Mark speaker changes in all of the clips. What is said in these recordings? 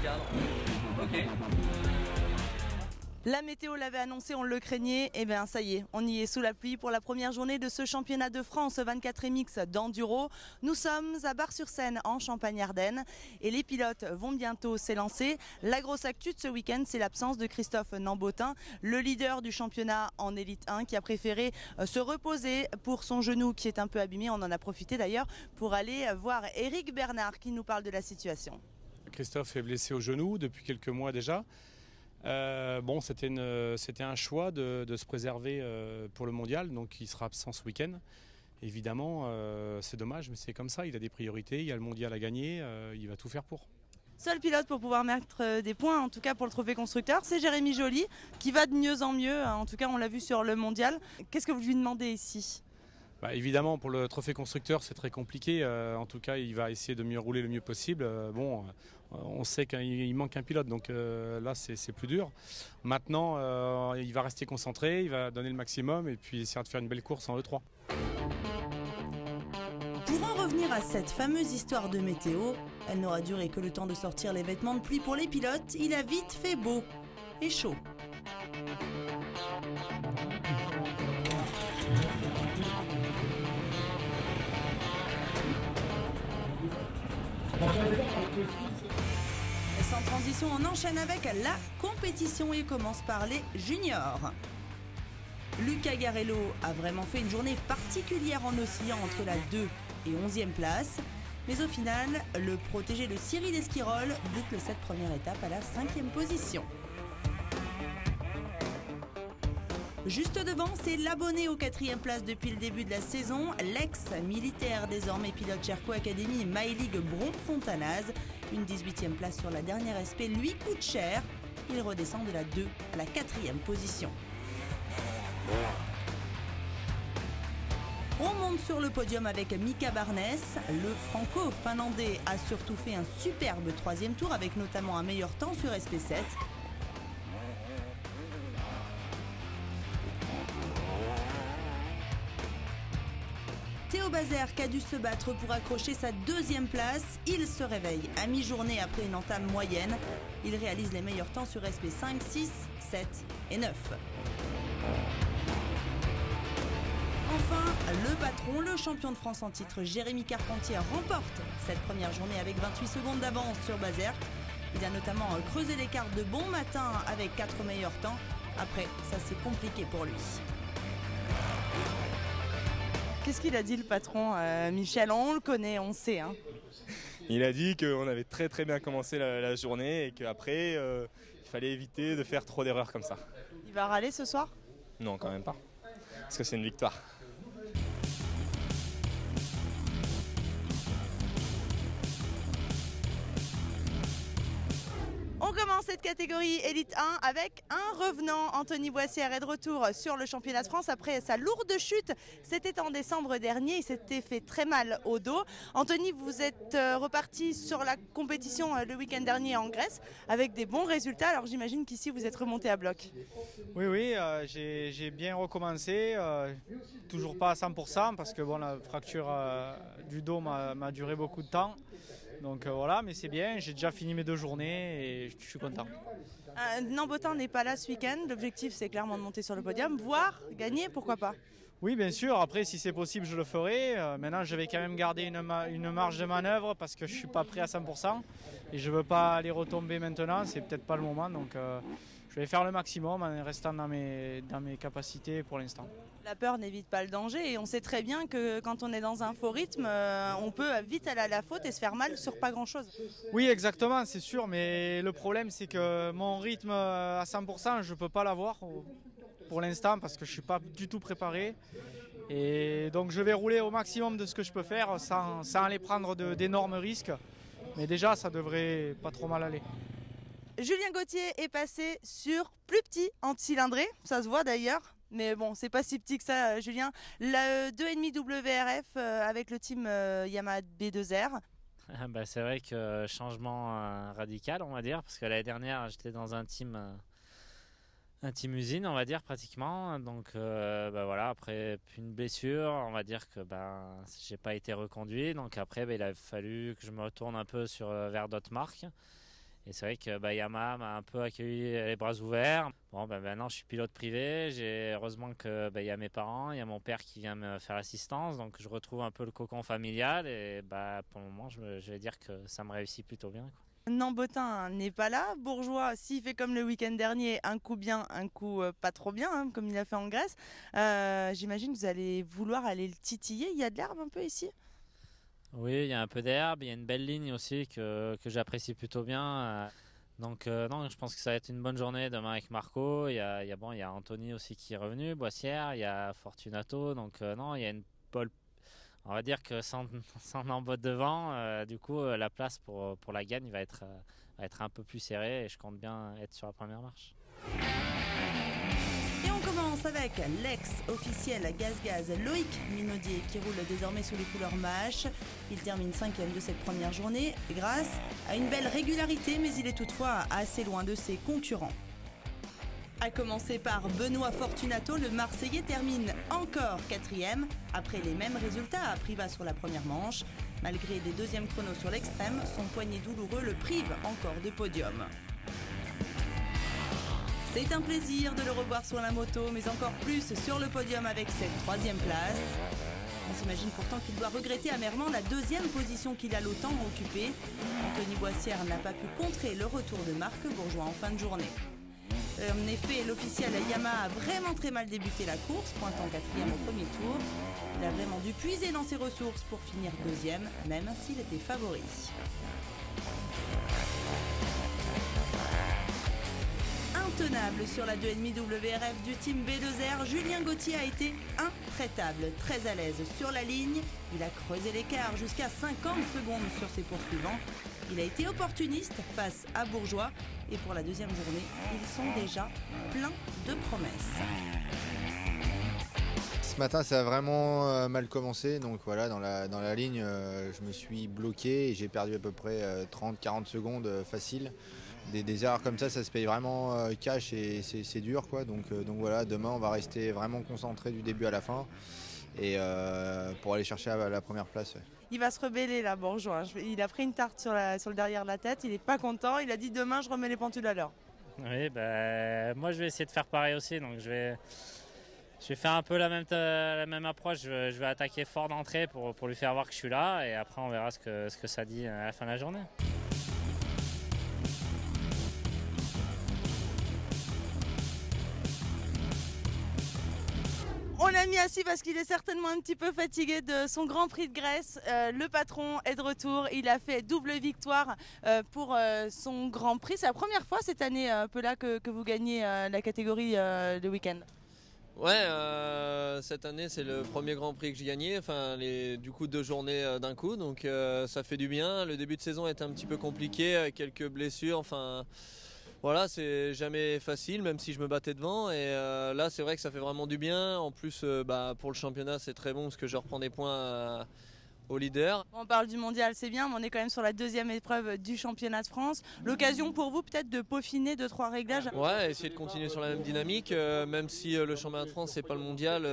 Speaker 1: cadre. Ok.
Speaker 2: La météo l'avait annoncé, on le craignait, et bien ça y est, on y est sous la pluie pour la première journée de ce championnat de France 24 mix d'enduro. Nous sommes à Bar-sur-Seine en Champagne-Ardenne et les pilotes vont bientôt s'élancer. La grosse actu de ce week-end, c'est l'absence de Christophe Nambotin, le leader du championnat en Élite 1 qui a préféré se reposer pour son genou qui est un peu abîmé. On en a profité d'ailleurs pour aller voir Eric Bernard qui nous parle de la situation.
Speaker 3: Christophe est blessé au genou depuis quelques mois déjà. C'était un choix de se préserver pour le mondial, donc il sera absent ce week-end. Évidemment, c'est dommage, mais c'est comme ça, il a des priorités, il y a le mondial à gagner, il va tout faire pour.
Speaker 2: Seul pilote pour pouvoir mettre des points, en tout cas pour le trophée constructeur, c'est Jérémy Joly, qui va de mieux en mieux, en tout cas on l'a vu sur le mondial. Qu'est-ce que vous lui demandez ici ?
Speaker 3: Évidemment, pour le trophée constructeur, c'est très compliqué. En tout cas, il va essayer de mieux rouler le mieux possible. On sait qu'il manque un pilote, donc là, c'est plus dur. Maintenant, il va rester concentré, il va donner le maximum et puis essayer de faire une belle course en E3.
Speaker 2: Pour en revenir à cette fameuse histoire de météo, elle n'aura duré que le temps de sortir les vêtements de pluie pour les pilotes. Il a vite fait beau et chaud. Sans transition, on enchaîne avec la compétition et commence par les juniors. Lucas Garello a vraiment fait une journée particulière en oscillant entre la 2 et 11e place. Mais au final, le protégé de Cyril Esquirol boucle cette première étape à la 5e position. Juste devant, c'est l'abonné aux 4e places depuis le début de la saison, l'ex-militaire désormais pilote Cherco Academy MyLeague Bron-Fontanaz. Une 18e place sur la dernière SP lui coûte cher. Il redescend de la 2 à la 4e position. On monte sur le podium avec Mika Barnes. Le franco-finlandais a surtout fait un superbe 3e tour avec notamment un meilleur temps sur SP7. Théo Bazère qui a dû se battre pour accrocher sa 2e place. Il se réveille à mi-journée après une entame moyenne. Il réalise les meilleurs temps sur SP5, 6, 7 et 9. Enfin, le patron, le champion de France en titre, Jérémy Carpentier, remporte cette première journée avec 28 secondes d'avance sur Bazère. Il a notamment creusé l'écart de bon matin avec 4 meilleurs temps. Après, ça c'est compliqué pour lui. Qu'est-ce qu'il a dit le patron, Michel? On le connaît, on sait.
Speaker 4: Il a dit qu'on avait très très bien commencé la journée et qu'après, il fallait éviter de faire trop d'erreurs comme ça.
Speaker 2: Il va râler ce soir?
Speaker 4: Non, quand même pas. Parce que c'est une victoire.
Speaker 2: On commence cette catégorie Élite 1 avec un revenant. Anthony Boissière est de retour sur le championnat de France après sa lourde chute. C'était en décembre dernier, il s'était fait très mal au dos. Anthony, vous êtes reparti sur la compétition le week-end dernier en Grèce avec des bons résultats. Alors j'imagine qu'ici vous êtes remonté à bloc.
Speaker 5: Oui, j'ai bien recommencé. Toujours pas à 100% parce que bon, la fracture du dos m'a duré beaucoup de temps. Donc voilà, mais c'est bien, j'ai déjà fini mes 2 journées et je suis content.
Speaker 2: Nambotin n'est pas là ce week-end, l'objectif c'est clairement de monter sur le podium, voire gagner, pourquoi pas?
Speaker 5: Oui, bien sûr, après si c'est possible je le ferai. Maintenant je vais quand même garder une marge de manœuvre parce que je ne suis pas prêt à 100% et je ne veux pas aller retomber maintenant, c'est peut-être pas le moment. Donc je vais faire le maximum en restant dans mes capacités pour l'instant.
Speaker 2: La peur n'évite pas le danger et on sait très bien que quand on est dans un faux rythme, on peut vite aller à la faute et se faire mal sur pas grand-chose.
Speaker 5: Oui, exactement, c'est sûr, mais le problème c'est que mon rythme à 100%, je ne peux pas l'avoir pour l'instant parce que je ne suis pas du tout préparé. Et donc je vais rouler au maximum de ce que je peux faire sans aller prendre d'énormes risques. Mais déjà, ça devrait pas trop mal aller.
Speaker 2: Julien Gauthier est passé sur plus petit en cylindré, ça se voit d'ailleurs. Mais bon, c'est pas si petit que ça, Julien. Le 2,5 WRF avec le team Yamaha B2R.
Speaker 6: C'est vrai que changement radical, on va dire, parce que l'année dernière, j'étais dans un team usine, on va dire, pratiquement. Donc voilà, après une blessure, on va dire que j'ai pas été reconduit. Donc après, il a fallu que je me retourne un peu vers d'autres marques. Et c'est vrai que Yamaha m'a un peu accueilli les bras ouverts. Bon, maintenant je suis pilote privé. Heureusement que y a mes parents, il y a mon père qui vient me faire l'assistance. Donc je retrouve un peu le cocon familial. Et pour le moment, je vais dire que ça me réussit plutôt bien, quoi.
Speaker 2: Nambotin n'est pas là. Bourgeois, s'il fait comme le week-end dernier, un coup bien, un coup pas trop bien, hein, comme il a fait en Grèce, j'imagine que vous allez vouloir aller le titiller. Il y a de l'herbe un peu ici?
Speaker 6: Oui, il y a un peu d'herbe, il y a une belle ligne aussi que j'apprécie plutôt bien. Donc non, je pense que ça va être une bonne journée demain avec Marco. Il y a Anthony aussi qui est revenu, Boissière, il y a Fortunato. Donc non, il y a une pole. On va dire que sans Nambot devant, du coup la place pour la gagne va être un peu plus serrée et je compte bien être sur la première marche.
Speaker 2: Et on commence avec l'ex-officiel gaz-gaz Loïc Minaudier qui roule désormais sous les couleurs MAH. Il termine 5e de cette première journée grâce à une belle régularité, mais il est toutefois assez loin de ses concurrents. À commencer par Benoît Fortunato, le Marseillais termine encore 4e après les mêmes résultats à Privas sur la première manche. Malgré des deuxièmes chronos sur l'extrême, son poignet douloureux le prive encore de podium. C'est un plaisir de le revoir sur la moto, mais encore plus sur le podium avec cette 3e place. On s'imagine pourtant qu'il doit regretter amèrement la 2e position qu'il a longtemps occupée. Anthony Boissière n'a pas pu contrer le retour de Marc Bourgeois en fin de journée. En effet, l'officiel Yamaha a vraiment très mal débuté la course, pointant 4e au premier tour. Il a vraiment dû puiser dans ses ressources pour finir 2e, même s'il était favori. Intenable sur la 2,5 WRF du team B2R, Julien Gauthier a été intraitable, très à l'aise sur la ligne. Il a creusé l'écart jusqu'à 50 secondes sur ses poursuivants. Il a été opportuniste face à Bourgeois et pour la 2e journée, ils sont déjà pleins de promesses.
Speaker 1: Ce matin, ça a vraiment mal commencé. Donc voilà, dans la ligne, je me suis bloqué et j'ai perdu à peu près 30-40 secondes facile. Des erreurs comme ça se paye vraiment cash et c'est dur, quoi. Donc voilà, demain, on va rester vraiment concentré du début à la fin et pour aller chercher la première place. Ouais.
Speaker 2: Il va se rebeller là, Bourgeois. Il a pris une tarte sur le derrière de la tête, il n'est pas content, il a dit demain je remets les pendules à l'heure.
Speaker 6: Oui, moi je vais essayer de faire pareil aussi, donc je vais faire un peu la même approche. Je vais attaquer fort d'entrée pour lui faire voir que je suis là et après on verra ce que ça dit à la fin de la journée.
Speaker 2: On l'a mis assis parce qu'il est certainement un petit peu fatigué de son Grand Prix de Grèce. Le patron est de retour. Il a fait double victoire pour son Grand Prix. C'est la première fois cette année, Pela, que vous gagnez la catégorie de week-end.
Speaker 7: Ouais, cette année c'est le premier Grand Prix que j'ai gagné. Enfin, du coup 2 journées d'un coup, donc ça fait du bien. Le début de saison est un petit peu compliqué avec quelques blessures. Enfin. Voilà, c'est jamais facile, même si je me battais devant. Et là, c'est vrai que ça fait vraiment du bien. En plus, pour le championnat, c'est très bon parce que je reprends des points au leader.
Speaker 2: On parle du mondial, c'est bien, mais on est quand même sur la 2e épreuve du championnat de France. L'occasion pour vous peut-être de peaufiner 2-3 réglages.
Speaker 7: Ouais, essayer de continuer sur la même dynamique. Même si le championnat de France, c'est pas le mondial,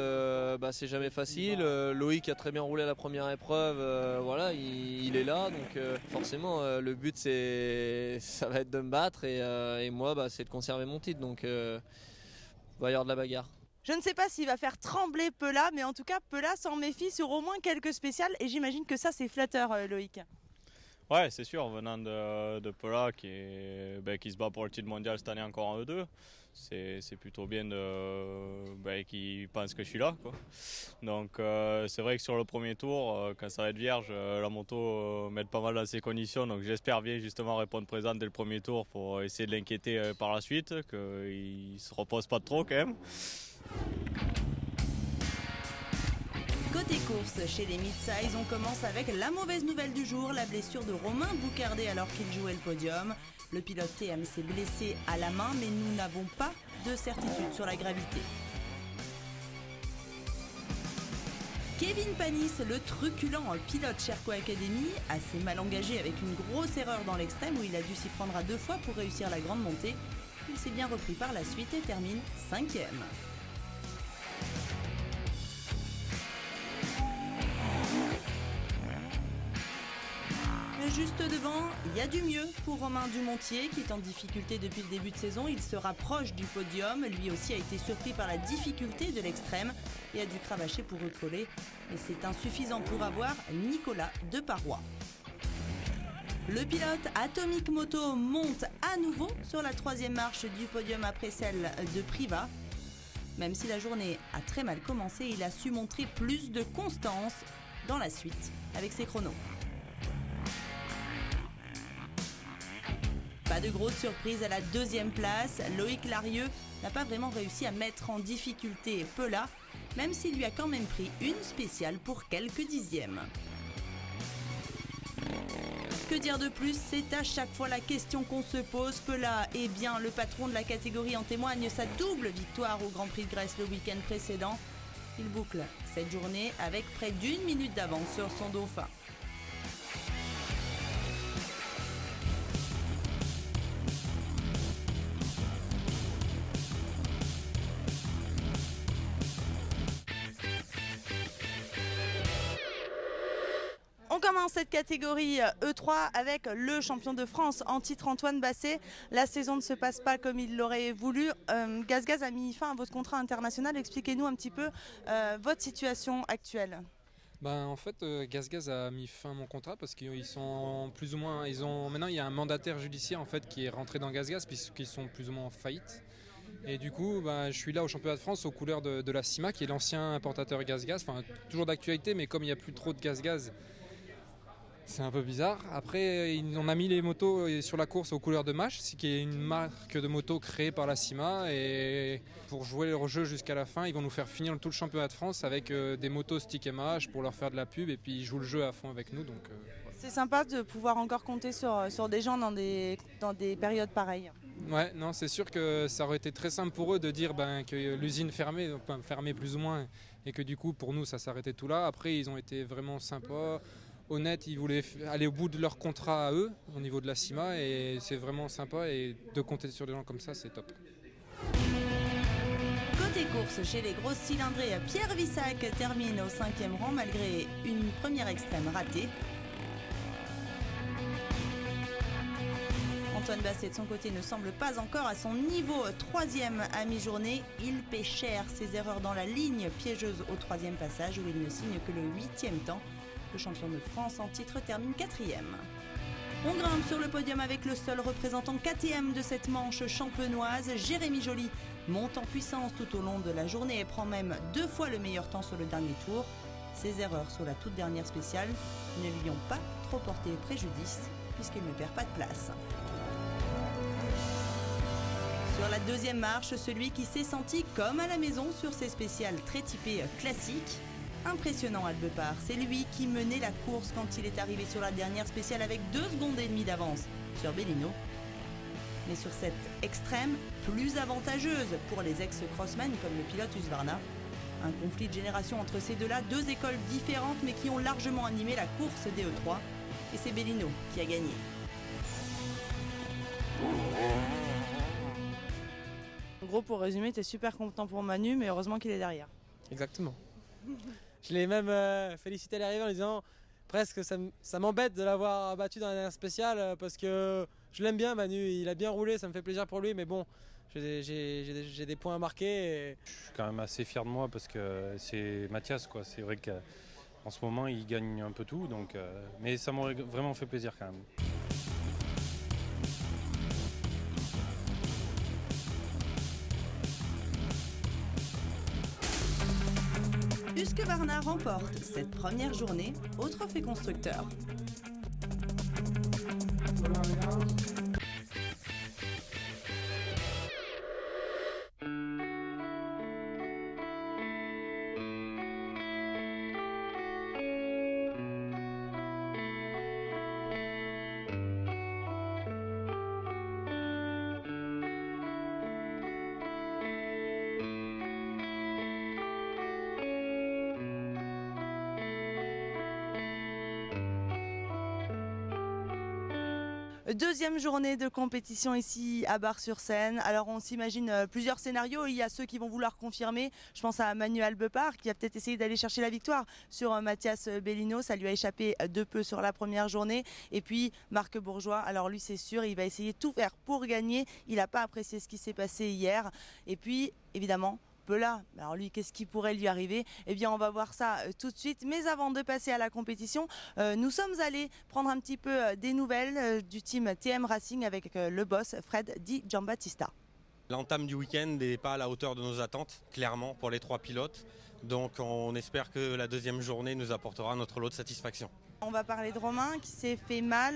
Speaker 7: c'est jamais facile. Loïc a très bien roulé à la première épreuve. Voilà, il est là. Donc forcément, le but, ça va être de me battre. Et moi, c'est de conserver mon titre. Donc il va y avoir de la bagarre.
Speaker 2: Je ne sais pas s'il va faire trembler Pela, mais en tout cas, Pela s'en méfie sur au moins quelques spéciales. Et j'imagine que ça, c'est flatteur, Loïc.
Speaker 8: Ouais, c'est sûr, venant de Pela qui se bat pour le titre mondial cette année encore en E2. C'est plutôt bien qu'il pense que je suis là, quoi. Donc c'est vrai que sur le premier tour, quand ça va être vierge, la moto m'aide pas mal dans ces conditions. Donc j'espère bien justement répondre présent dès le premier tour pour essayer de l'inquiéter par la suite, qu'il ne se repose pas trop quand même.
Speaker 2: Côté course, chez les mid-size, on commence avec la mauvaise nouvelle du jour, la blessure de Romain Boucardet alors qu'il jouait le podium. Le pilote TM s'est blessé à la main, mais nous n'avons pas de certitude sur la gravité. Kevin Panis, le truculent pilote Sherco Academy, assez mal engagé avec une grosse erreur dans l'extrême où il a dû s'y prendre à 2 fois pour réussir la grande montée. Il s'est bien repris par la suite et termine 5e. Juste devant, il y a du mieux pour Romain Dumontier qui est en difficulté depuis le début de saison. Il se rapproche du podium. Lui aussi a été surpris par la difficulté de l'extrême et a dû cravacher pour recoller. Mais c'est insuffisant pour avoir Nicolas Deparoy. Le pilote Atomic Moto monte à nouveau sur la 3e marche du podium après celle de Priva. Même si la journée a très mal commencé, il a su montrer plus de constance dans la suite avec ses chronos. Pas de grosse surprise à la 2e place, Loïc Larieux n'a pas vraiment réussi à mettre en difficulté Pela, même s'il lui a quand même pris une spéciale pour quelques dixièmes. Que dire de plus? C'est à chaque fois la question qu'on se pose. Pela est bien le patron de la catégorie, en témoigne sa double victoire au Grand Prix de Grèce le week-end précédent. Il boucle cette journée avec près d'1 minute d'avance sur son dauphin. On commence cette catégorie E3 avec le champion de France en titre Antoine Basset. La saison ne se passe pas comme il l'aurait voulu. Gaz a mis fin à votre contrat international. Expliquez-nous un petit peu votre situation actuelle.
Speaker 9: En fait, Gaz a mis fin à mon contrat parce qu'ils sont plus ou moins. Maintenant, il y a un mandataire judiciaire en fait qui est rentré dans Gaz puisqu'ils sont plus ou moins en faillite. Et du coup, je suis là au championnat de France aux couleurs de la CIMA qui est l'ancien importateur Gaz. Enfin, toujours d'actualité, mais comme il n'y a plus trop de Gaz, c'est un peu bizarre. Après, on a mis les motos sur la course aux couleurs de MASH, qui est une marque de moto créée par la CIMA. Et pour jouer leur jeu jusqu'à la fin, ils vont nous faire finir tout le championnat de France avec des motos stick MASH pour leur faire de la pub. Et puis ils jouent le jeu à fond avec nous. Donc,
Speaker 2: C'est sympa de pouvoir encore compter sur des gens dans des périodes pareilles.
Speaker 9: Ouais, non, c'est sûr que ça aurait été très simple pour eux de dire que l'usine fermait plus ou moins. Et que du coup, pour nous, ça s'arrêtait tout là. Après, ils ont été vraiment sympas. Honnête, ils voulaient aller au bout de leur contrat à eux, au niveau de la CIMA, et c'est vraiment sympa, et de compter sur des gens comme ça, c'est top.
Speaker 2: Côté course, chez les grosses cylindrées, Pierre Vissac termine au 5e rang malgré une première extrême ratée. Antoine Basset de son côté ne semble pas encore à son niveau. 3e à mi-journée, il paie cher ses erreurs dans la ligne piégeuse au 3e passage où il ne signe que le 8e temps. Le champion de France en titre termine 4e. On grimpe sur le podium avec le seul représentant KTM de cette manche champenoise. Jérémy Joly monte en puissance tout au long de la journée et prend même 2 fois le meilleur temps sur le dernier tour. Ses erreurs sur la toute dernière spéciale ne lui ont pas trop porté préjudice puisqu'il ne perd pas de place. Sur la 2e marche, celui qui s'est senti comme à la maison sur ses spéciales très typées classiques. Impressionnant Albepard, c'est lui qui menait la course quand il est arrivé sur la dernière spéciale avec 2 secondes et demie d'avance sur Bellino. Mais sur cette extrême, plus avantageuse pour les ex-crossmen comme le pilote Husqvarna. Un conflit de génération entre ces deux-là, 2 écoles différentes mais qui ont largement animé la course des E3. Et c'est Bellino qui a gagné. En gros, pour résumer, tu es super content pour Manu, mais heureusement qu'il est derrière.
Speaker 10: Exactement. Je l'ai même félicité à l'arrivée en lui disant presque ça m'embête de l'avoir battu dans la dernière spéciale parce que je l'aime bien Manu, il a bien roulé, ça me fait plaisir pour lui, mais bon, j'ai des points à marquer. Et...
Speaker 3: Je suis quand même assez fier de moi parce que c'est Mathias, quoi. C'est vrai qu'en ce moment il gagne un peu tout, donc, mais ça m'aurait vraiment fait plaisir quand même.
Speaker 2: Husqvarna remporte cette première journée au Trophée Constructeur. Deuxième journée de compétition ici à Bar-sur-Seine. Alors on s'imagine plusieurs scénarios. Il y a ceux qui vont vouloir confirmer. Je pense à Manuel Bepard qui a peut-être essayé d'aller chercher la victoire sur Mathias Bellino. Ça lui a échappé de peu sur la première journée. Et puis Marc Bourgeois, alors lui c'est sûr, il va essayer de tout faire pour gagner. Il n'a pas apprécié ce qui s'est passé hier. Et puis évidemment, Pela, alors lui, qu'est-ce qui pourrait lui arriver? Eh bien, on va voir ça tout de suite. Mais avant de passer à la compétition, nous sommes allés prendre un petit peu des nouvelles du team TM Racing avec le boss Fred Di Giambattista.
Speaker 11: L'entame du week-end n'est pas à la hauteur de nos attentes, clairement, pour les 3 pilotes. Donc on espère que la deuxième journée nous apportera notre lot de satisfaction.
Speaker 2: On va parler de Romain qui s'est fait mal.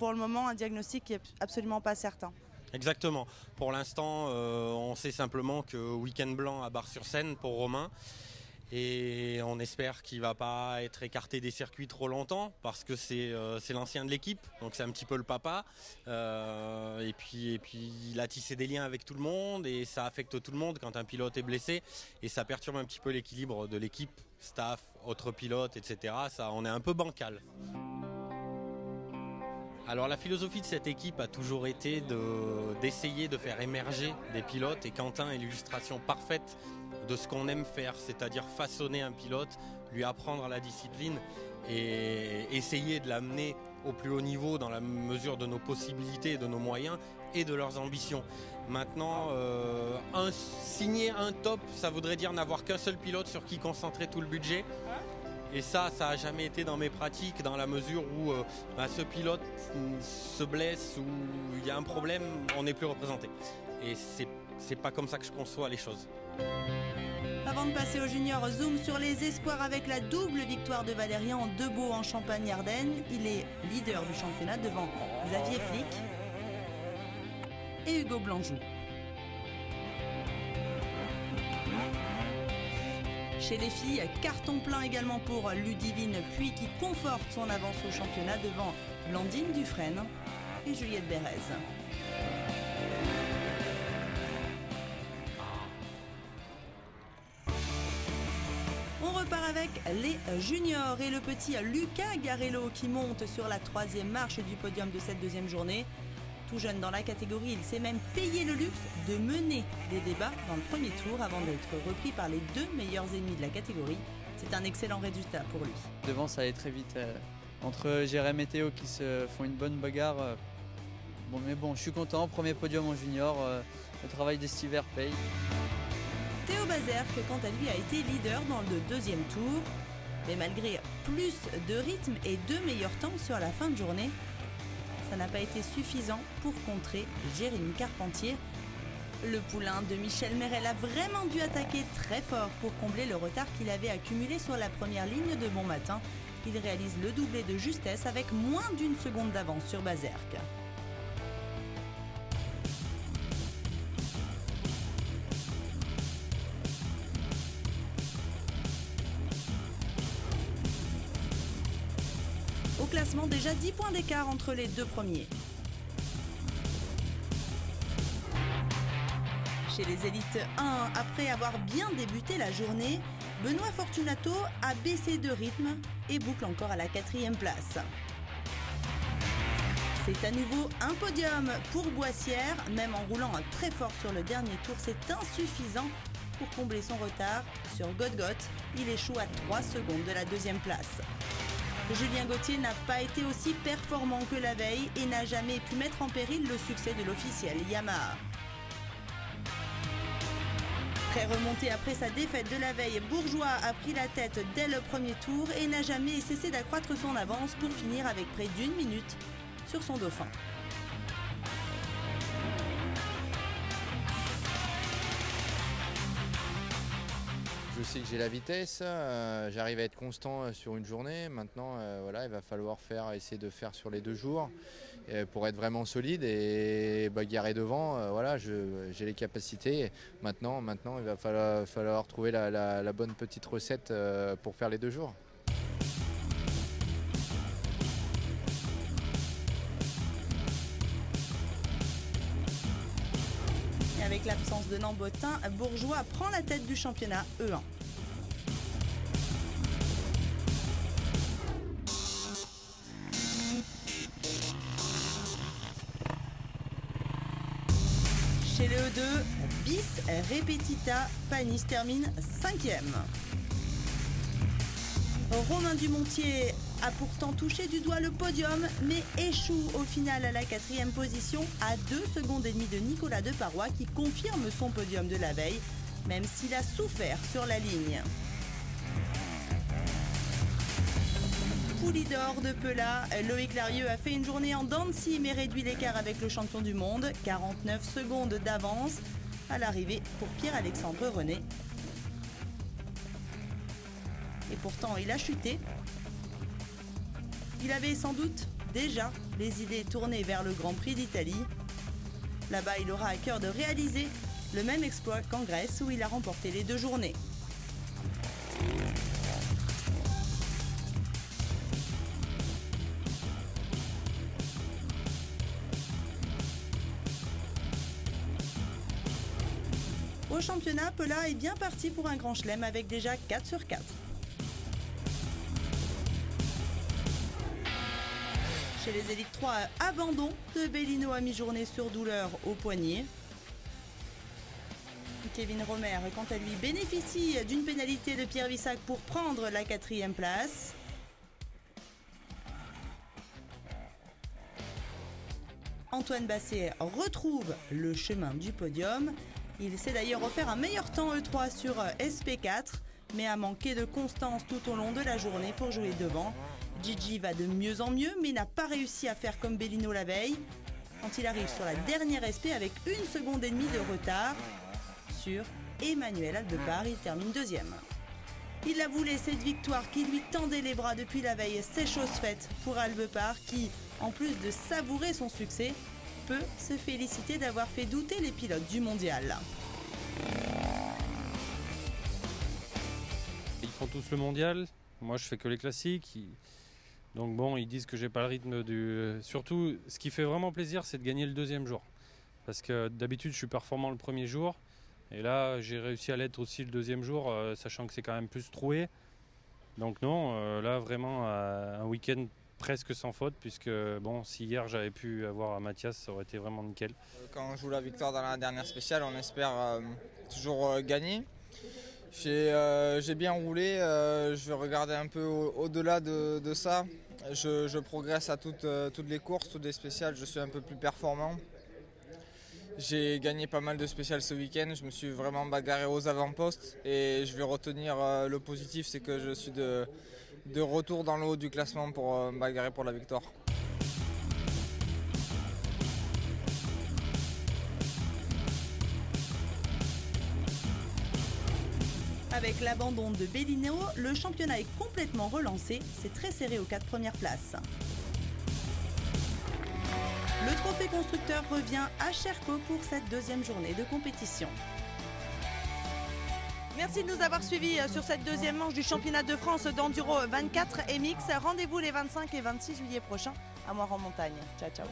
Speaker 2: Pour le moment, un diagnostic qui n'est absolument pas certain.
Speaker 11: Exactement. Pour l'instant, on sait simplement que week-end blanc à Bar-sur-Seine pour Romain. Et on espère qu'il ne va pas être écarté des circuits trop longtemps parce que c'est l'ancien de l'équipe, donc c'est un petit peu le papa. Et puis il a tissé des liens avec tout le monde et ça affecte tout le monde quand un pilote est blessé. Et ça perturbe un petit peu l'équilibre de l'équipe, staff, autres pilotes, etc. On est un peu bancal. Alors la philosophie de cette équipe a toujours été d'essayer de faire émerger des pilotes et Quentin est l'illustration parfaite de ce qu'on aime faire, c'est-à-dire façonner un pilote, lui apprendre la discipline et essayer de l'amener au plus haut niveau dans la mesure de nos possibilités, de nos moyens et de leurs ambitions. Maintenant, signer un top, ça voudrait dire n'avoir qu'un seul pilote sur qui concentrer tout le budget. Et ça n'a jamais été dans mes pratiques, dans la mesure où ce pilote se blesse ou il y a un problème, on n'est plus représenté. Et c'est pas comme ça que je conçois les choses.
Speaker 2: Avant de passer aux juniors, zoom sur les espoirs avec la double victoire de Valérien en Debeaux en Champagne-Ardenne. Il est leader du championnat devant Xavier Flick et Hugo Blanjou. Chez les filles, carton plein également pour Ludivine Puy qui conforte son avance au championnat devant Blandine Dufresne et Juliette Bérez. On repart avec les juniors et le petit Lucas Garello qui monte sur la 3e marche du podium de cette deuxième journée. Tout jeune dans la catégorie, il s'est même payé le luxe de mener des débats dans le premier tour avant d'être repris par les 2 meilleurs ennemis de la catégorie. C'est un excellent résultat pour lui.
Speaker 12: Devant, ça allait très vite. Entre Jérém et Théo qui se font une bonne bagarre. Mais bon, je suis content. Premier podium en junior. Le travail d'Estiver paye.
Speaker 2: Théo Bazerque, quant à lui, a été leader dans le 2e tour. Mais malgré plus de rythme et 2 meilleurs temps sur la fin de journée, ça n'a pas été suffisant pour contrer Jérémy Carpentier. Le poulain de Michel Merel a vraiment dû attaquer très fort pour combler le retard qu'il avait accumulé sur la première ligne de Bon Matin. Il réalise le doublé de justesse avec moins d'1 seconde d'avance sur Bazerque. Au classement, déjà 10 points d'écart entre les 2 premiers. Chez les élites 1, après avoir bien débuté la journée, Benoît Fortunato a baissé de rythme et boucle encore à la 4e place. C'est à nouveau un podium pour Boissière, même en roulant très fort sur le dernier tour, c'est insuffisant pour combler son retard. Sur Godgot, il échoue à 3 secondes de la 2e place. Julien Gauthier n'a pas été aussi performant que la veille et n'a jamais pu mettre en péril le succès de l'officiel Yamaha. Très remonté après sa défaite de la veille, Bourgeois a pris la tête dès le premier tour et n'a jamais cessé d'accroître son avance pour finir avec près d'1 minute sur son dauphin.
Speaker 1: Je sais que j'ai la vitesse, j'arrive à être constant sur une journée. Maintenant, voilà, il va falloir essayer de faire sur les 2 jours pour être vraiment solide et bagarrer devant. Voilà, j'ai les capacités. Maintenant, il va falloir trouver la bonne petite recette pour faire les 2 jours.
Speaker 2: Et avec l'absence de Nambotin, Bourgeois prend la tête du championnat E1. le E2, bis repetita, Panis termine 5e. Romain Dumontier a pourtant touché du doigt le podium, mais échoue au final à la 4e position, à 2 secondes et demie de Nicolas Deparoy qui confirme son podium de la veille, même s'il a souffert sur la ligne. Poulidor de Pela, Loïc Larieux a fait une journée en dents de scie mais réduit l'écart avec le champion du monde, 49 secondes d'avance à l'arrivée pour Pierre-Alexandre René. Et pourtant, il a chuté. Il avait sans doute déjà les idées tournées vers le Grand Prix d'Italie. Là-bas, il aura à cœur de réaliser le même exploit qu'en Grèce où il a remporté les 2 journées. Au championnat, Pela est bien parti pour un grand chelem avec déjà 4 sur 4. Chez les élites 3, abandon de Bellino à mi-journée sur douleur au poignet. Kevin Romer, quant à lui, bénéficie d'une pénalité de Pierre Vissac pour prendre la 4e place. Antoine Basset retrouve le chemin du podium. Il s'est d'ailleurs offert un meilleur temps E3 sur SP4, mais a manqué de constance tout au long de la journée pour jouer devant. Gigi va de mieux en mieux, mais n'a pas réussi à faire comme Bellino la veille. Quand il arrive sur la dernière SP avec 1 seconde et demie de retard sur Emmanuel Albepard, il termine 2e. Il a voulu cette victoire qui lui tendait les bras depuis la veille, c'est chose faite pour Albepard qui, en plus de savourer son succès, peut se féliciter d'avoir fait douter les pilotes du mondial.
Speaker 3: Ils font tous le mondial, moi je fais que les classiques. Donc bon, ils disent que j'ai pas le rythme du... Surtout, ce qui fait vraiment plaisir, c'est de gagner le 2e jour. Parce que d'habitude, je suis performant le 1er jour. Et là, j'ai réussi à l'être aussi le 2e jour, sachant que c'est quand même plus troué. Donc non, là vraiment, un week-end presque sans faute, puisque bon, si hier j'avais pu avoir Mathias, ça aurait été vraiment nickel.
Speaker 13: Quand on joue la victoire dans la dernière spéciale, on espère toujours gagner. J'ai bien roulé, je vais regarder un peu au-delà de ça. Je progresse à toutes les courses, toutes les spéciales, je suis un peu plus performant. J'ai gagné pas mal de spéciales ce week-end, je me suis vraiment bagarré aux avant-postes et je vais retenir le positif, c'est que je suis de retour dans le haut du classement pour bagarrer pour la victoire.
Speaker 2: Avec l'abandon de Bellino, le championnat est complètement relancé. C'est très serré aux 4 premières places. Le trophée constructeur revient à Cherco pour cette 2e journée de compétition. Merci de nous avoir suivis sur cette 2e manche du championnat de France d'enduro 24 MX. Rendez-vous les 25 et 26 juillet prochains à Moire en Montagne. Ciao, ciao.